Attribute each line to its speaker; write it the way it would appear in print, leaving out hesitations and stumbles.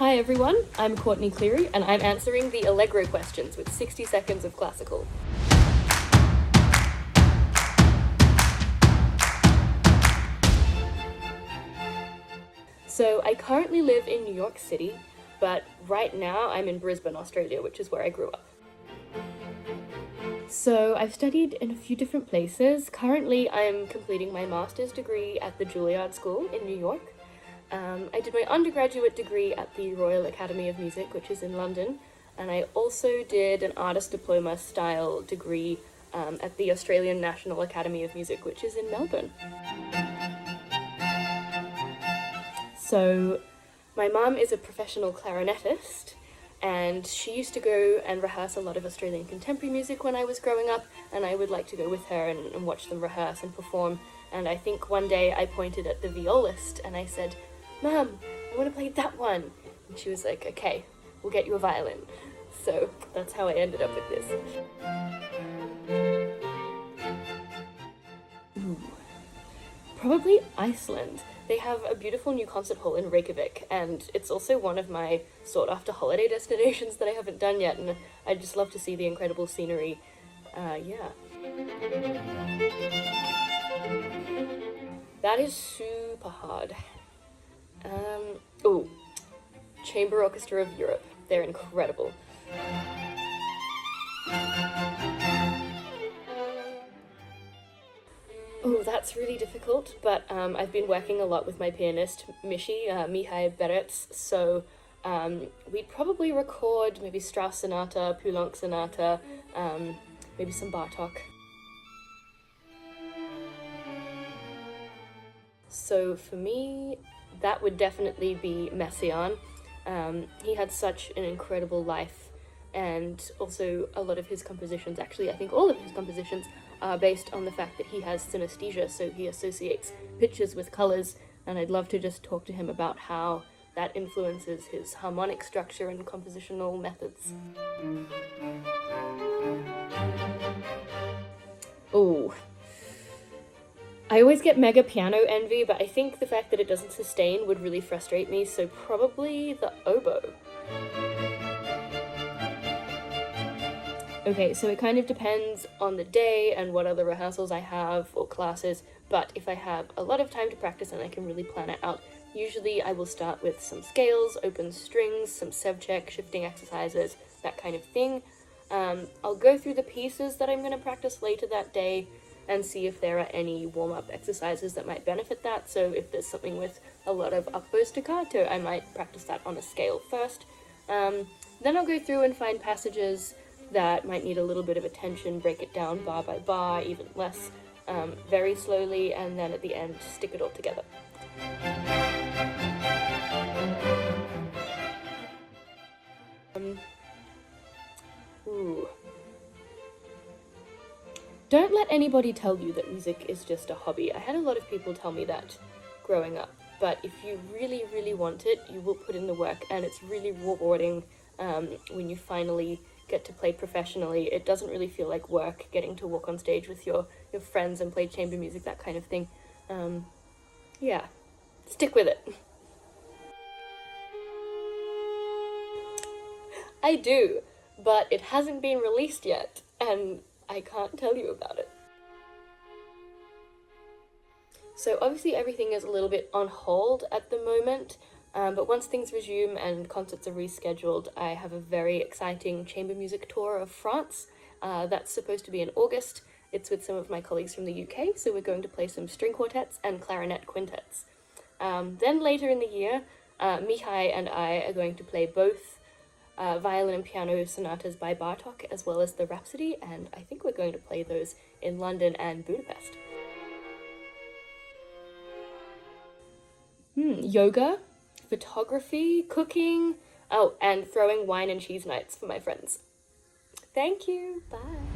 Speaker 1: Hi everyone, I'm Courtenay Cleary and I'm answering the Allegro questions with 60 seconds of classical. So I currently live in New York City, but right now I'm in Brisbane, Australia, which is where I grew up. So I've studied in a few different places. Currently I'm completing my master's degree at the Juilliard School in New York. I did my undergraduate degree at the Royal Academy of Music, which is in London, and I also did an artist diploma style degree at the Australian National Academy of Music, which is in Melbourne. So my mum is a professional clarinetist, and she used to go and rehearse a lot of Australian contemporary music when I was growing up, and I would like to go with her and watch them rehearse and perform. And I think one day I pointed at the violist and I said, "Mum, I want to play that one." And she was like, "Okay, we'll get you a violin." So that's how I ended up with this. Probably Iceland. They have a beautiful new concert hall in Reykjavik, and it's also one of my sought-after holiday destinations that I haven't done yet, and I'd just love to see the incredible scenery. Yeah. That is super hard. Chamber Orchestra of Europe. They're incredible. Oh, that's really difficult, but I've been working a lot with my pianist, Mihai Beretz, so we'd probably record maybe Strauss Sonata, Poulenc Sonata, maybe some Bartók. So for me, that would definitely be Messiaen. He had such an incredible life, and also a lot of his compositions, actually I think all of his compositions, are based on the fact that he has synesthesia, so he associates pictures with colors, and I'd love to just talk to him about how that influences his harmonic structure and compositional methods. Oh, I always get mega piano envy, but I think the fact that it doesn't sustain would really frustrate me, so probably the oboe. Okay, so it kind of depends on the day and what other rehearsals I have or classes, but if I have a lot of time to practice and I can really plan it out, usually I will start with some scales, open strings, some sev-check, shifting exercises, that kind of thing. I'll go through the pieces that I'm going to practice later that day and see if there are any warm-up exercises that might benefit that. So if there's something with a lot of up-bow staccato, I might practice that on a scale first. Then I'll go through and find passages that might need a little bit of attention, break it down bar by bar, even less, very slowly, and then at the end, stick it all together. Don't let anybody tell you that music is just a hobby. I had a lot of people tell me that growing up, but if you really, really want it, you will put in the work, and it's really rewarding when you finally get to play professionally. It doesn't really feel like work, getting to walk on stage with your friends and play chamber music, that kind of thing. Yeah, stick with it. I do, but it hasn't been released yet, and I can't tell you about it. So obviously everything is a little bit on hold at the moment, but once things resume and concerts are rescheduled, I have a very exciting chamber music tour of France. That's supposed to be in August. It's with some of my colleagues from the UK, so we're going to play some string quartets and clarinet quintets. Then later in the year, Mihai and I are going to play both violin and piano sonatas by Bartók, as well as the Rhapsody, and I think we're going to play those in London and Budapest. Yoga, photography, cooking, and throwing wine and cheese nights for my friends. Thank you, bye.